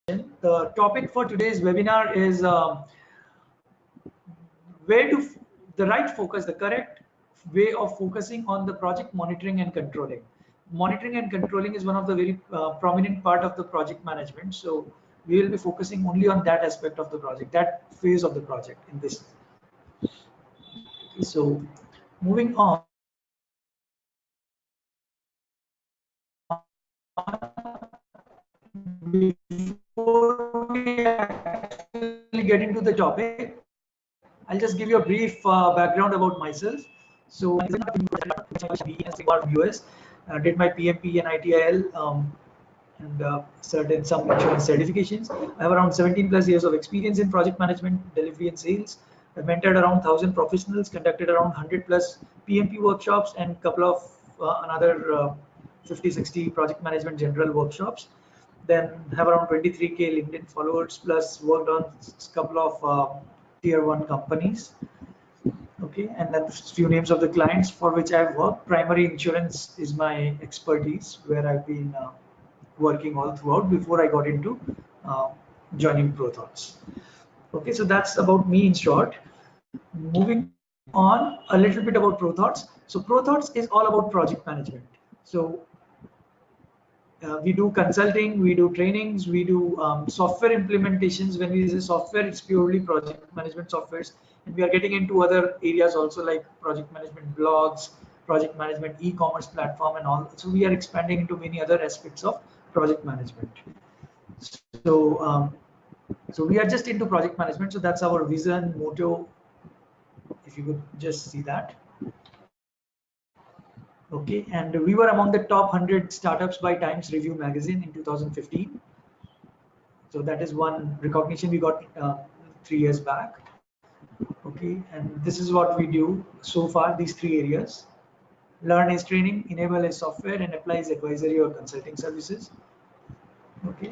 The topic for today's webinar is the right focus, the correct way of focusing on the project monitoring and controlling. Monitoring and controlling is one of the very prominent part of the project management. So we will be focusing only on that aspect of the project, that phase of the project in this. So moving on. Before we actually get into the topic, I'll just give you a brief background about myself. So, US, did my PMP and ITIL and certain some insurance certifications. I have around 17 plus years of experience in project management, delivery, and sales. I've mentored around 1,000 professionals, conducted around 100 plus PMP workshops, and couple of another 50, 60 project management general workshops. Then have around 23K LinkedIn followers, plus worked on a couple of tier 1 companies. Okay, and then few names of the clients for which I've worked. Primary insurance is my expertise, where I've been working all throughout before I got into joining ProThoughts. Okay, so that's about me in short. Moving on a little bit about ProThoughts. So ProThoughts is all about project management. So we do consulting, we do trainings, we do software implementations. When we say software, it's purely project management softwares, and we are getting into other areas also, like project management blogs, project management e-commerce platform, and all. So we are expanding into many other aspects of project management. So so we are just into project management. So that's our vision, motto. If you could just see that. Okay, and we were among the top 100 startups by Times Review magazine in 2015. So that is one recognition we got 3 years back. Okay, and this is what we do so far, these 3 areas. Learn is training, enable is software, and apply is advisory or consulting services. Okay.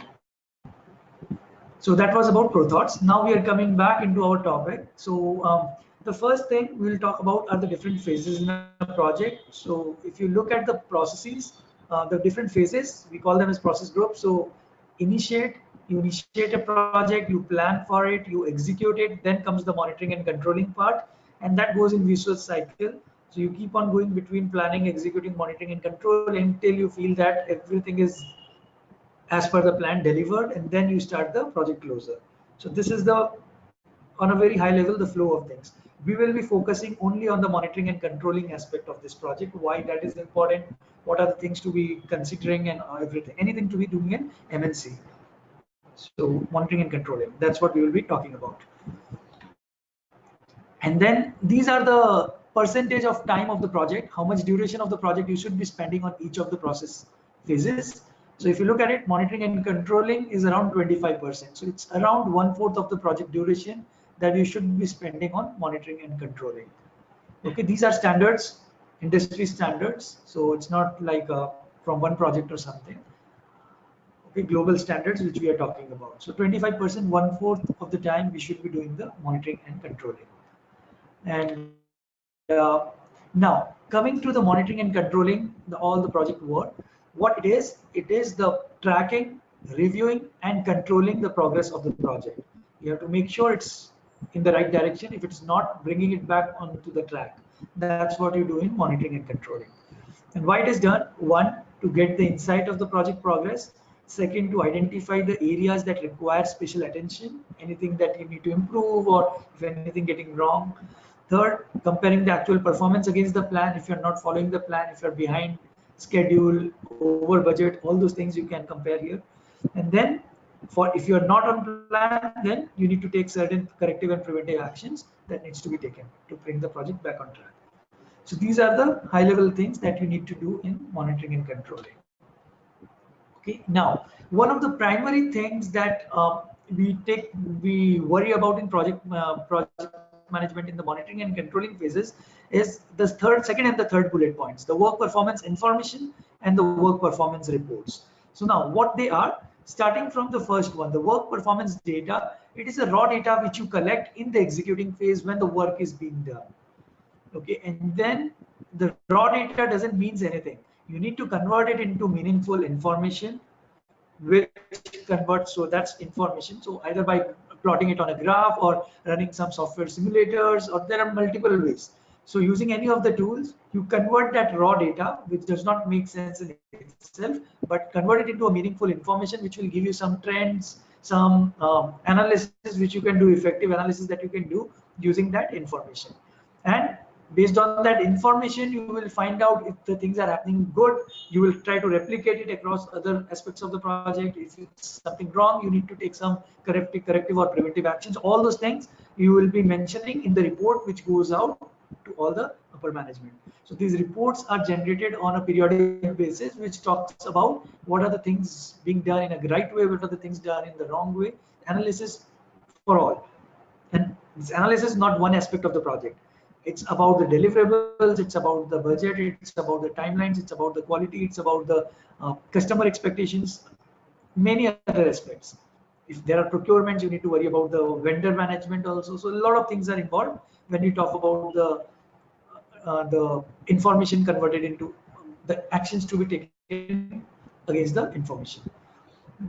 So that was about ProThoughts. Now we are coming back into our topic. So the first thing we'll talk about are the different phases in a project. So if you look at the processes, the different phases, we call them as process groups. So you initiate a project, you plan for it, you execute it, then comes the monitoring and controlling part, and that goes in vicious cycle. So you keep on going between planning, executing, monitoring, and controlling until you feel that everything is as per the plan delivered, and then you start the project closure. So this is the, on a very high level, the flow of things. We will be focusing only on the monitoring and controlling aspect of this project, why that is important, what are the things to be considering, and everything, anything to be doing in MNC. So monitoring and controlling, that's what we will be talking about. And then these are the percentage of time of the project, how much duration of the project you should be spending on each of the process phases. So if you look at it, monitoring and controlling is around 25%. So it's around 1/4 of the project duration that you should be spending on monitoring and controlling. Okay, these are standards, industry standards. So it's not like from one project or something. Okay, global standards which we are talking about. So 25%, 1/4 of the time we should be doing the monitoring and controlling. And now coming to the monitoring and controlling all the project work, what it is the tracking, reviewing, and controlling the progress of the project. You have to make sure it's in the right direction. If it's not, bringing it back onto the track. That's what you do in monitoring and controlling. And why it is done? One, to get the insight of the project progress. Second, to identify the areas that require special attention, anything that you need to improve, or if anything getting wrong. Third, comparing the actual performance against the plan. If you're not following the plan, if you're behind schedule, over budget, all those things you can compare here. And then if you're not on plan, then you need to take certain corrective and preventive actions that needs to be taken to bring the project back on track. So these are the high level things that you need to do in monitoring and controlling. Okay, now one of the primary things that we worry about in project management in the monitoring and controlling phases is the second and the third bullet points, the work performance information and the work performance reports. So now what they are, starting from the first one, the work performance data, it is a raw data which you collect in the executing phase when the work is being done. Okay, and then the raw data doesn't mean anything. You need to convert it into meaningful information which converts, so that's information. So either by plotting it on a graph or running some software simulators, or there are multiple ways. So using any of the tools, you convert that raw data, which does not make sense in itself, but convert it into a meaningful information, which will give you some trends, some analysis, which you can do, effective analysis that you can do using that information. And based on that information, you will find out if the things are happening good. You will try to replicate it across other aspects of the project. If it's something wrong, you need to take some corrective or preventive actions. All those things you will be mentioning in the report, which goes out to all the upper management. So these reports are generated on a periodic basis, which talks about what are the things being done in a right way, what are the things done in the wrong way, analysis for all. And this analysis is not one aspect of the project. It's about the deliverables, it's about the budget, it's about the timelines, it's about the quality, it's about the customer expectations, many other aspects. If there are procurements, you need to worry about the vendor management also. So a lot of things are involved when you talk about the information converted into the actions to be taken against the information.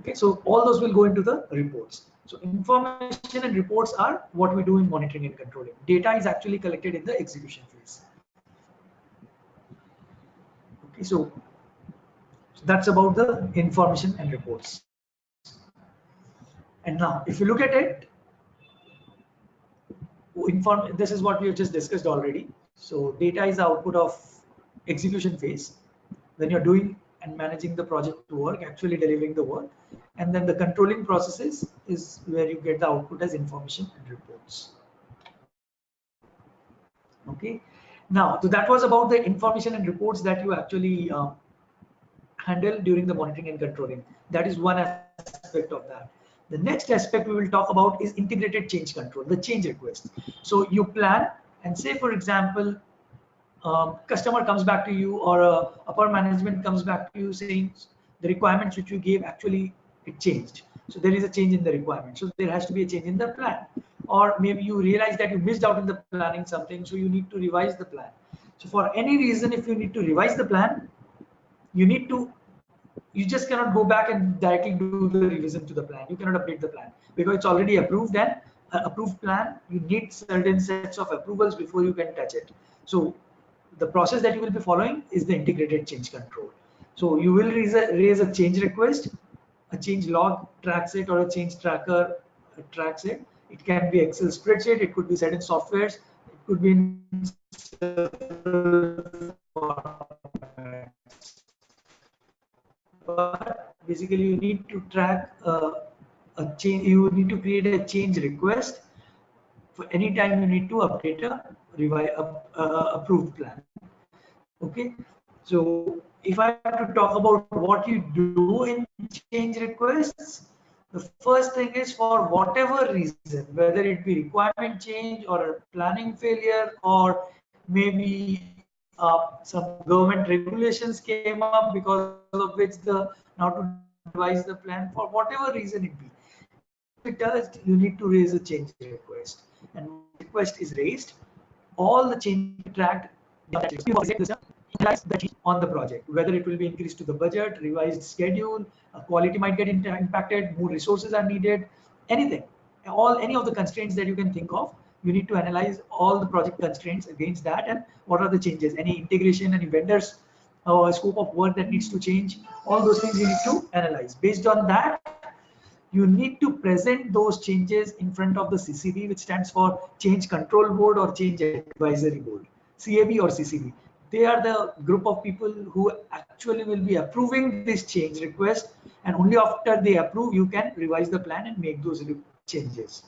Okay, so all those will go into the reports. So information and reports are what we do in monitoring and controlling. Data is actually collected in the execution phase. Okay, so that's about the information and reports. And now, if you look at it, this is what we have just discussed already. So data is the output of execution phase, when you're doing and managing the project work, actually delivering the work. And then the controlling processes is where you get the output as information and reports. Okay, now, so that was about the information and reports that you actually handle during the monitoring and controlling. That is one aspect of that. The next aspect we will talk about is integrated change control, the change request. So you plan, and say for example, customer comes back to you, or upper management comes back to you saying the requirements which you gave, actually it changed. So there is a change in the requirement. So there has to be a change in the plan. Or maybe you realize that you missed out in the planning something, so you need to revise the plan. So for any reason, if you need to revise the plan, you just cannot go back and directly do the revision to the plan. You cannot update the plan because it's already approved, and approved plan, you need certain sets of approvals before you can touch it. So the process that you will be following is the integrated change control. So you will raise a change request, a change log tracks it, or a change tracker tracks it. It can be Excel spreadsheet, it could be certain softwares, it could be in but basically you need to track a change. You need to create a change request for any time you need to update a approved plan. Okay, so if I have to talk about what you do in change requests, the first thing is, for whatever reason, whether it be requirement change or a planning failure, or maybe some government regulations came up because of which the now to revise the plan, for whatever reason it be, it does, you need to raise a change request. And when the request is raised, all the change tracked on the project, whether it will be increased to the budget, revised schedule, quality might get impacted, more resources are needed, anything, any of the constraints that you can think of, you need to analyze all the project constraints against that, and what are the changes, any integration, any vendors, scope of work that needs to change, all those things you need to analyze. Based on that, you need to present those changes in front of the CCB, which stands for Change Control Board or Change Advisory Board, CAB or CCB. They are the group of people who actually will be approving this change request, and only after they approve, you can revise the plan and make those changes.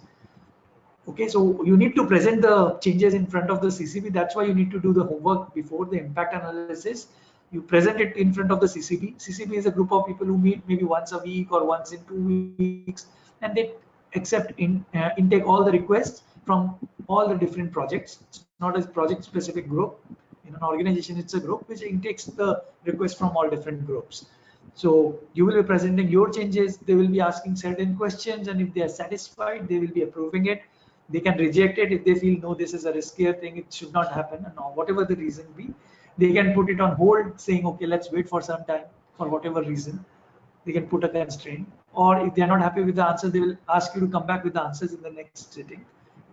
Okay, so you need to present the changes in front of the CCB. That's why you need to do the homework before the impact analysis. You present it in front of the CCB. CCB is a group of people who meet maybe once a week or once in 2 weeks, and they intake all the requests from all the different projects. It's not a project specific group. In an organization, it's a group which intakes the request from all different groups. So you will be presenting your changes. They will be asking certain questions, and if they are satisfied, they will be approving it. They can reject it if they feel, no, this is a riskier thing, it should not happen, and whatever the reason be, they can put it on hold, saying, okay, let's wait for some time, for whatever reason. they can put a constraint, or if they are not happy with the answer, they will ask you to come back with the answers in the next sitting.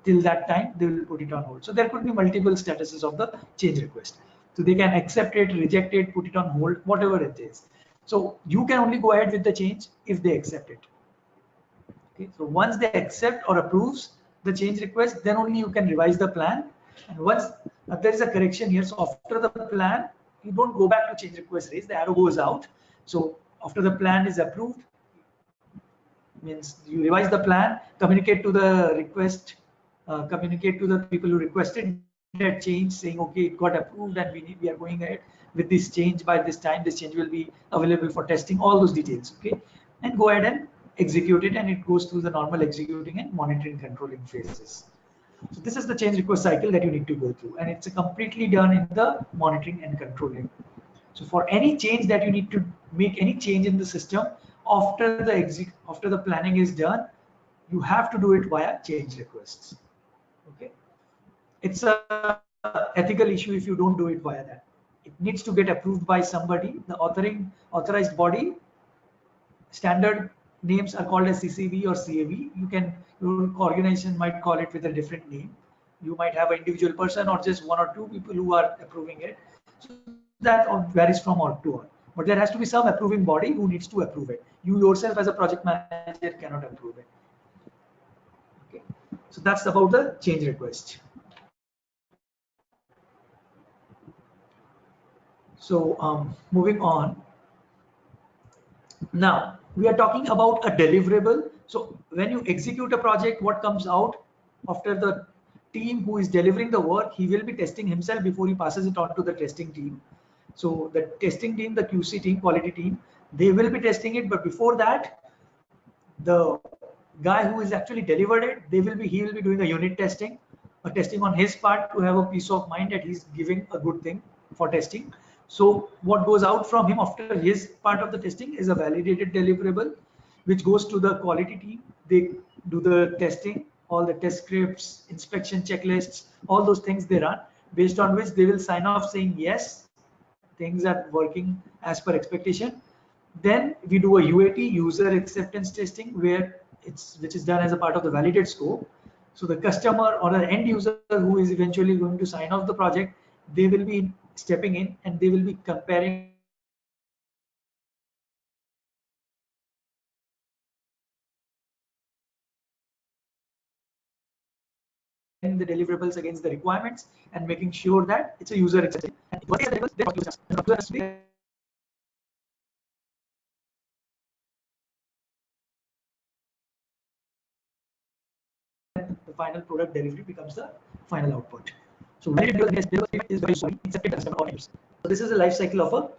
Till that time, they will put it on hold. So there could be multiple statuses of the change request. So they can accept it, reject it, put it on hold, whatever it is. So you can only go ahead with the change if they accept it. Okay, so once they accept or approves the change request, then only you can revise the plan. And once there is a correction here, so after the plan, you don't go back to change request raise, the arrow goes out. So after the plan is approved, means you revise the plan, communicate to the request, communicate to the people who requested that change, saying, okay, it got approved and we are going ahead with this change by this time. This change will be available for testing, all those details, okay? And go ahead and execute it, and it goes through the normal executing and monitoring controlling phases. So this is the change request cycle that you need to go through, and it's completely done in the monitoring and controlling. So for any change that you need to make, any change in the system after the planning is done, you have to do it via change requests. Okay, it's a ethical issue if you don't do it via that. It needs to get approved by somebody. The authorized body. Standard names are called as CCV or CAV. Your organization might call it with a different name. You might have an individual person or just one or two people who are approving it. So that varies from org to org. But there has to be some approving body who needs to approve it. You yourself as a project manager cannot approve it. Okay. So that's about the change request. So moving on. Now we are talking about a deliverable. So when you execute a project, what comes out after the team who is delivering the work, he will be testing himself before he passes it on to the testing team. So the testing team, the QC team, quality team, they will be testing it. But before that, the guy who is actually delivered it, he will be doing a unit testing, a testing on his part to have a peace of mind that he's giving a good thing for testing. So what goes out from him after his part of the testing is a validated deliverable, which goes to the quality team. They do the testing, all the test scripts, inspection checklists, all those things they run, based on which they will sign off saying, yes, things are working as per expectation. Then we do a UAT, user acceptance testing, which is done as a part of the validated scope. So the customer or the end user who is eventually going to sign off the project, they will be stepping in and they will be comparing the deliverables against the requirements and making sure that it's a user acceptance. And what is the deliverables? The final product delivery becomes the final output. So when it is very soon accepted customer or user. So this is the life cycle of a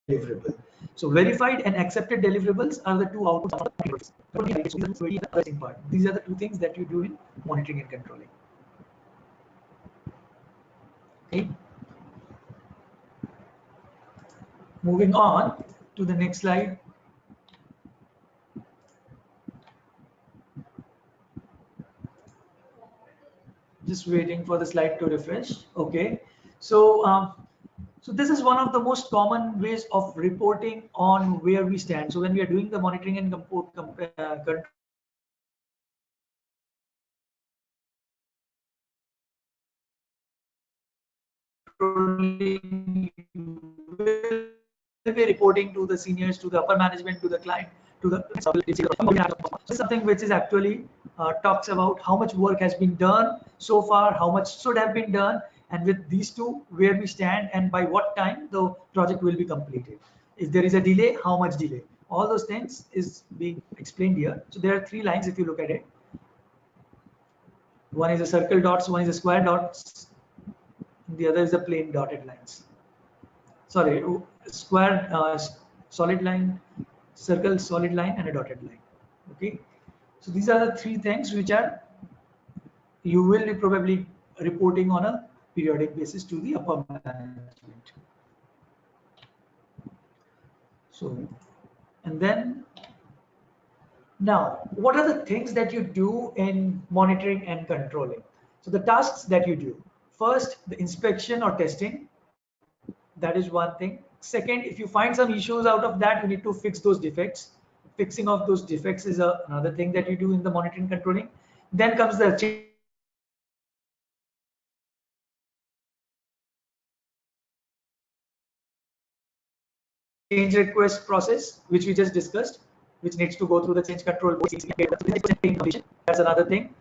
deliverable. So verified and accepted deliverables are the two outputs of the part. These are the two things that you do in monitoring and controlling. Okay. Moving on to the next slide. Just waiting for the slide to refresh. Okay. So so this is one of the most common ways of reporting on where we stand. So when we are doing the monitoring and controlling, will be reporting to the seniors, to the upper management, to the client, to the something which is actually talks about how much work has been done so far, how much should have been done, and with these two, where we stand and by what time the project will be completed. If there is a delay, how much delay? All those things is being explained here. So there are three lines if you look at it. One is a circle dots, one is a square dots, the other is a plain dotted lines. Sorry, square, solid line, circle, solid line, and a dotted line. Okay, so these are the three things which are you will be probably reporting on a periodic basis to the upper management. So, and then now, what are the things that you do in monitoring and controlling? So the tasks that you do. first, the inspection or testing. That is one thing. Second, if you find some issues out of that, you need to fix those defects. Fixing of those defects is another thing that you do in the monitoring controlling. Then comes the change request process, which we just discussed, which needs to go through the change control. That's another thing.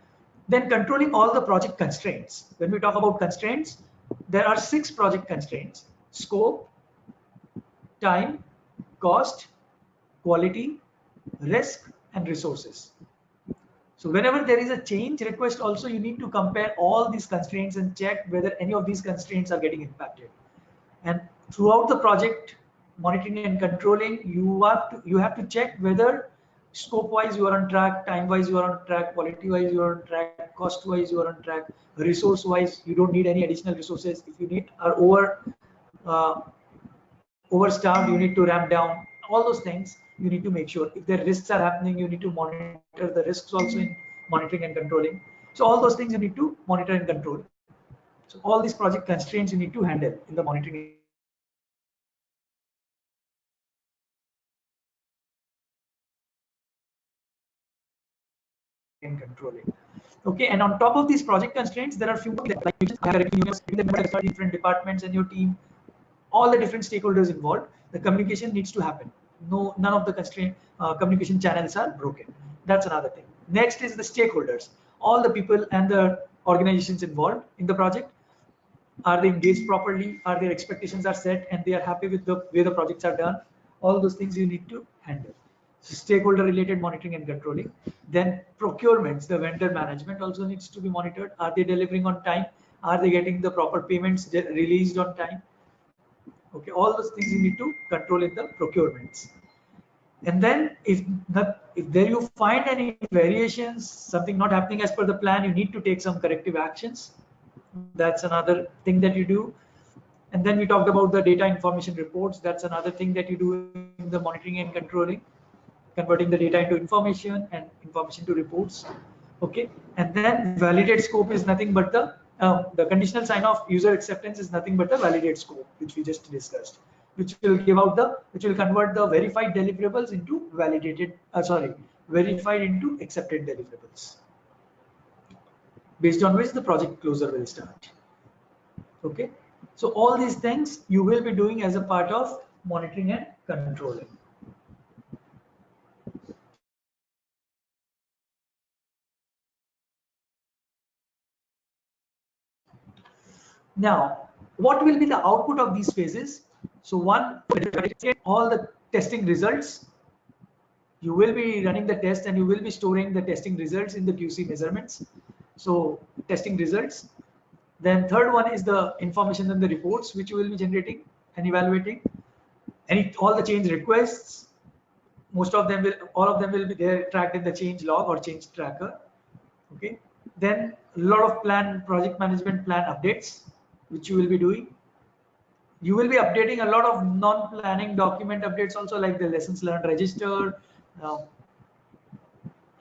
Then controlling all the project constraints. When we talk about constraints, there are 6 project constraints: scope, time, cost, quality, risk, and resources. So whenever there is a change request, also you need to compare all these constraints and check whether any of these constraints are getting impacted. And throughout the project monitoring and controlling, you have to check whether scope wise you are on track, time wise you are on track, quality wise you are on track, cost wise you are on track, resource wise you don't need any additional resources. If you need are overstaffed, you need to ramp down. All those things you need to make sure. If there risks are happening, you need to monitor the risks also in monitoring and controlling. So all those things you need to monitor and control. So all these project constraints you need to handle in the monitoring and controlling. Okay, and on top of these project constraints, there are few like different departments and your team, all the different stakeholders involved. The communication needs to happen. No, none of the constraint communication channels are broken. That's another thing. Next is the stakeholders. All the people and the organizations involved in the project. Are they engaged properly? Are their expectations are set and they are happy with the way the projects are done? All those things you need to handle. So stakeholder related monitoring and controlling. Then procurements, the vendor management also needs to be monitored. Are they delivering on time? Are they getting the proper payments released on time? Okay, all those things you need to control in the procurements. And then if there you find any variations, something not happening as per the plan, you need to take some corrective actions. That's another thing that you do. And then we talked about the data information reports. That's another thing that you do in the monitoring and controlling, converting the data into information and information to reports. Okay, and then validate scope is nothing but the conditional sign off user acceptance is nothing but the validate scope, which we just discussed, which will convert the verified deliverables into verified into accepted deliverables, based on which the project closer will start. Okay, so all these things you will be doing as a part of monitoring and controlling. Now, what will be the output of these phases? So one, all the testing results. You will be running the test and you will be storing the testing results in the QC measurements. So testing results. Then third one is the information and the reports which you will be generating and evaluating. All the change requests. All of them will be there tracked in the change log or change tracker. Okay. Then a lot of project management plan updates, which you will be doing. You will be updating a lot of non-planning document updates also, like the lessons learned register.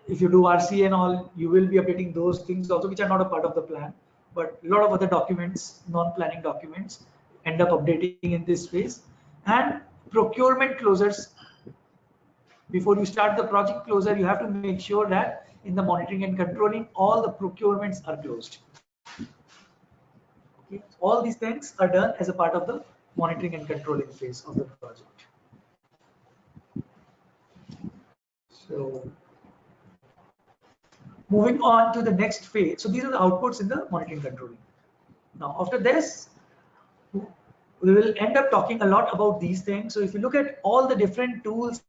If you do RCA and all, you will be updating those things also, which are not a part of the plan. But a lot of other documents, non-planning documents, end up updating in this phase. And procurement closures. Before you start the project closer, you have to make sure that in the monitoring and controlling, all the procurements are closed. Okay. All these things are done as a part of the monitoring and controlling phase of the project. So moving on to the next phase. So these are the outputs in the monitoring and controlling. Now after this, we will end up talking a lot about these things. So if you look at all the different tools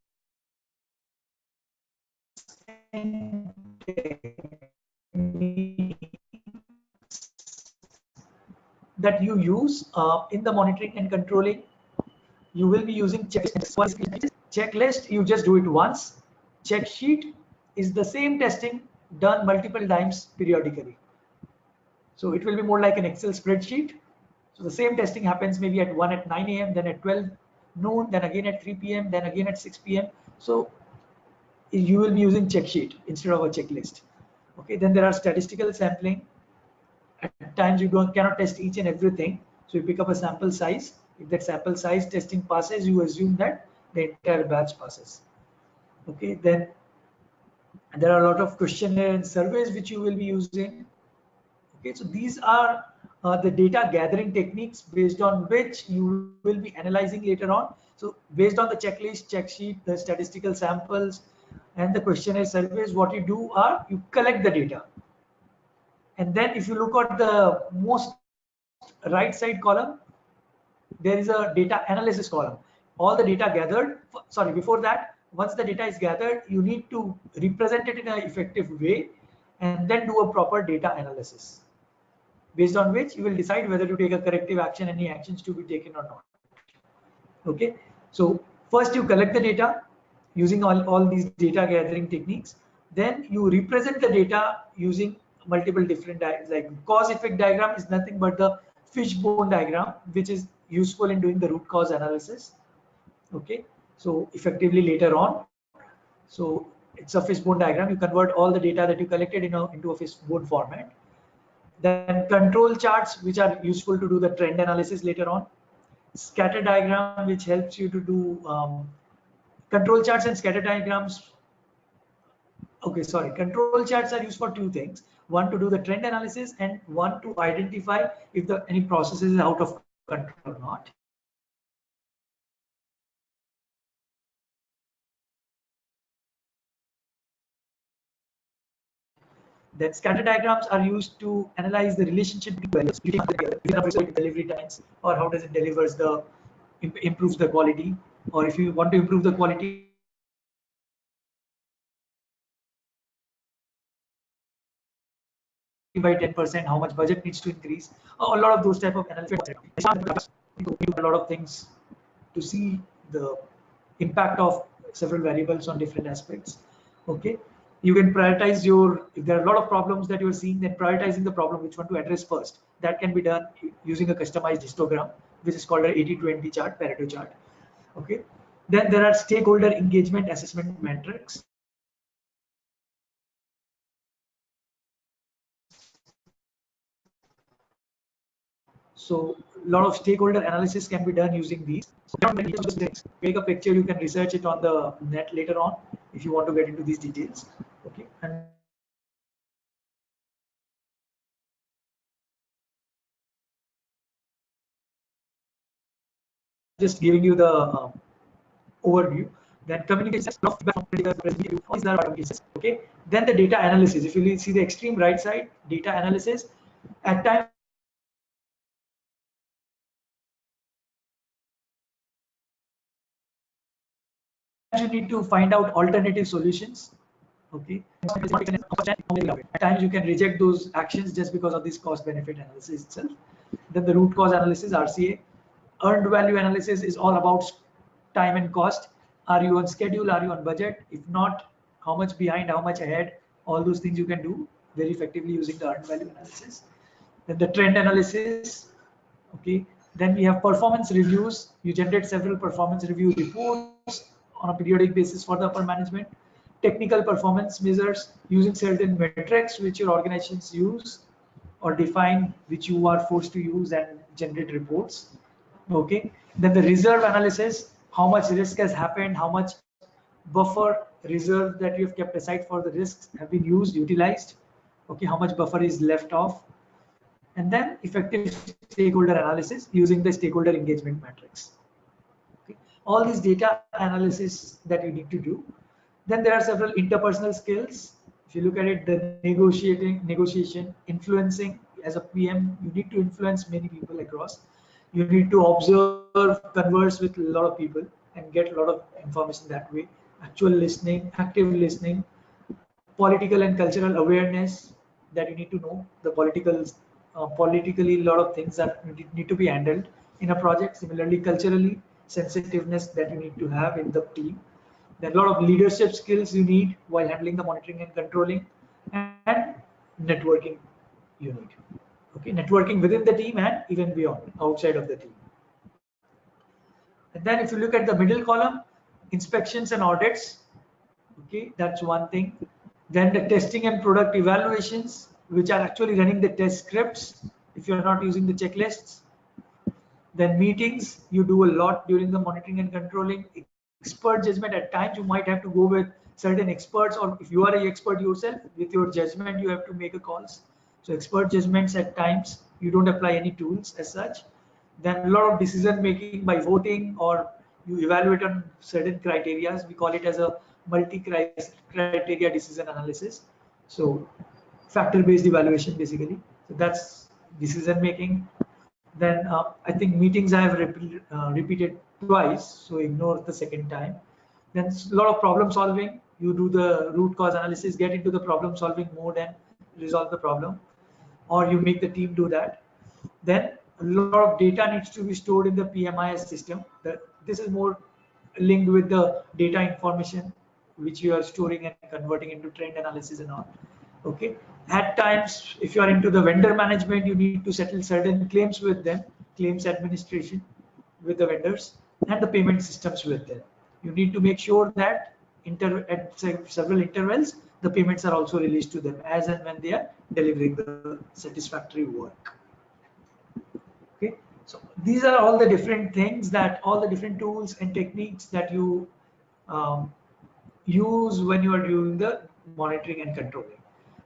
that you use in the monitoring and controlling, you will be using checklist. Checklist, you just do it once. Check sheet is the same testing done multiple times periodically. So it will be more like an Excel spreadsheet. So the same testing happens maybe at 9 a.m., then at 12 noon, then again at 3 p.m., then again at 6 p.m. So you will be using check sheet instead of a checklist. Okay, then there are statistical sampling, At times you cannot test each and everything, so you pick up a sample size. If that sample size testing passes, you assume that the entire batch passes. Okay, then there are a lot of questionnaire and surveys which you will be using. Okay, so these are the data gathering techniques based on which you will be analyzing later on. So based on the checklist, check sheet, the statistical samples, and the questionnaire surveys, what you do are you collect the data. And then if you look at the most right side column, there is a data analysis column. All the data gathered, sorry, before that, once the data is gathered, you need to represent it in an effective way and then do a proper data analysis, based on which you will decide whether to take a corrective action, any actions to be taken or not. Okay, so first you collect the data using all these data gathering techniques. Then you represent the data using multiple different like cause effect diagram is nothing but the fishbone diagram, which is useful in doing the root cause analysis. Okay, so effectively later on, so it's a fishbone diagram. You convert all the data that you collected into a fishbone format. Then control charts, which are useful to do the trend analysis later on. Scatter diagram, which helps you to do control charts and scatter diagrams. Okay, sorry. Control charts are used for two things. One, to do the trend analysis, and one, to identify if any process is out of control or not. Then scatter diagrams are used to analyze the relationship between delivery times, or how does it delivers the improves the quality, or if you want to improve the quality by 10%, how much budget needs to increase. A lot of those type of analysis. We do a lot of things to see the impact of several variables on different aspects. Okay, you can prioritize your, if there are a lot of problems that you're seeing, then prioritizing the problem, which one to address first. That can be done using a customized histogram, which is called an 80-20 chart, Pareto chart. Okay, then there are stakeholder engagement assessment metrics. So a lot of stakeholder analysis can be done using these. Take a picture, you can research it on the net later on if you want to get into these details. Okay, and just giving you the overview. Then communication, okay. Then the data analysis. If you see the extreme right side, data analysis. At times you need to find out alternative solutions. Okay. At times you can reject those actions just because of this cost benefit analysis itself. Then the root cause analysis, RCA. Earned value analysis is all about time and cost. Are you on schedule? Are you on budget? If not, how much behind, how much ahead? All those things you can do very effectively using the earned value analysis. Then the trend analysis. Okay. Then we have performance reviews. You generate several performance review reports on a periodic basis for the upper management. Technical performance measures using certain metrics which your organizations use or define, which you are forced to use and generate reports. Okay. Then the reserve analysis, how much risk has happened, how much buffer reserve that you have kept aside for the risks have been used, utilized. Okay, how much buffer is left off. And then effective stakeholder analysis using the stakeholder engagement matrix. Okay. All these data analysis that you need to do. Then there are several interpersonal skills. If you look at it, the negotiation, influencing. As a PM, you need to influence many people across. You need to observe, converse with a lot of people and get a lot of information that way. Actual listening, active listening, political and cultural awareness, that you need to know the politically a lot of things that need to be handled in a project. Similarly, culturally, sensitiveness that you need to have in the team. There are a lot of leadership skills you need while handling the monitoring and controlling, and networking you need. Okay, networking within the team and even beyond, outside of the team. And then if you look at the middle column, inspections and audits. Okay, that's one thing. Then the testing and product evaluations, which are actually running the test scripts if you're not using the checklists. Then meetings, you do a lot during the monitoring and controlling. Expert judgment, at times you might have to go with certain experts, or if you are an expert yourself, with your judgment you have to make a calls. So expert judgments, at times you don't apply any tools as such. Then a lot of decision making by voting, or you evaluate on certain criteria. We call it as a multi-criteria decision analysis. So factor-based evaluation basically. So that's decision making. Then I think meetings I have repeated twice, so ignore the second time. Then a lot of problem solving. You do the root cause analysis, get into the problem solving mode and resolve the problem, or you make the team do that. Then a lot of data needs to be stored in the PMIS system. This is more linked with the data information which you are storing and converting into trend analysis and all. Okay. At times, if you are into the vendor management, you need to settle certain claims with them, claims administration with the vendors, and the payment systems with them. You need to make sure that at several intervals, the payments are also released to them as and when they are delivering the satisfactory work. Okay, so these are all the different things, that all the different tools and techniques that you use when you are doing the monitoring and controlling.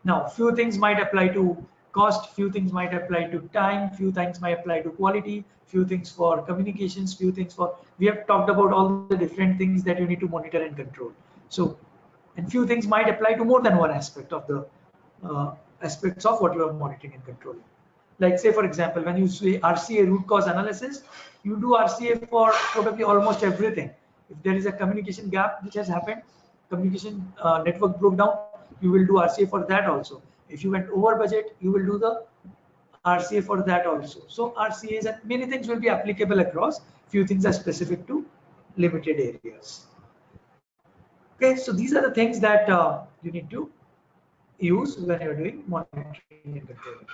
Now, few things might apply to cost, few things might apply to time, few things might apply to quality, few things for communications, few things for, we have talked about all the different things that you need to monitor and control. So, and few things might apply to more than one aspect of the aspects of what you are monitoring and controlling. Like say, for example, when you say RCA, root cause analysis, you do RCA for probably almost everything. If there is a communication gap which has happened, communication network broke down, you will do RCA for that also. If you went over budget, you will do the RCA for that also. So RCAs and many things will be applicable across. Few things are specific to limited areas. Okay, so these are the things that you need to use when you're doing monitoring and controlling.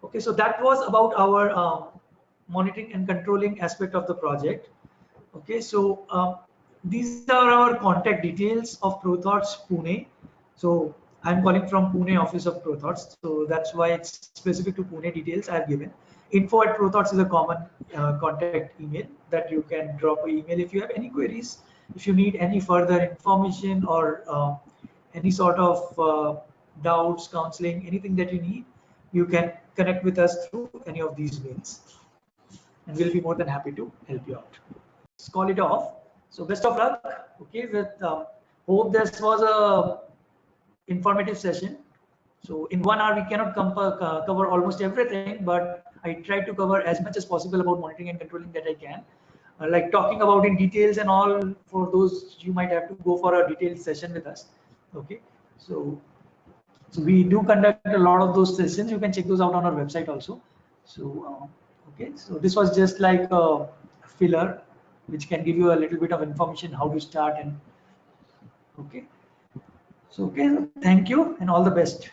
Okay, so that was about our monitoring and controlling aspect of the project. Okay, so these are our contact details of ProThoughts Pune. So I'm calling from Pune office of ProThoughts, so that's why it's specific to Pune details I've given. info@prothoughts is a common contact email that you can drop an email if you have any queries, if you need any further information or any sort of doubts, counseling, anything that you need, you can connect with us through any of these mails, and we'll be more than happy to help you out. Let's call it off. So best of luck. Okay, with hope this was a informative session. So in 1 hour we cannot cover almost everything, but I tried to cover as much as possible about monitoring and controlling that I can. Like talking about in details and all, for those you might have to go for a detailed session with us. Okay, so we do conduct a lot of those sessions. You can check those out on our website also. So okay, so this was just like a filler which can give you a little bit of information how to start. And okay, so okay, thank you and all the best.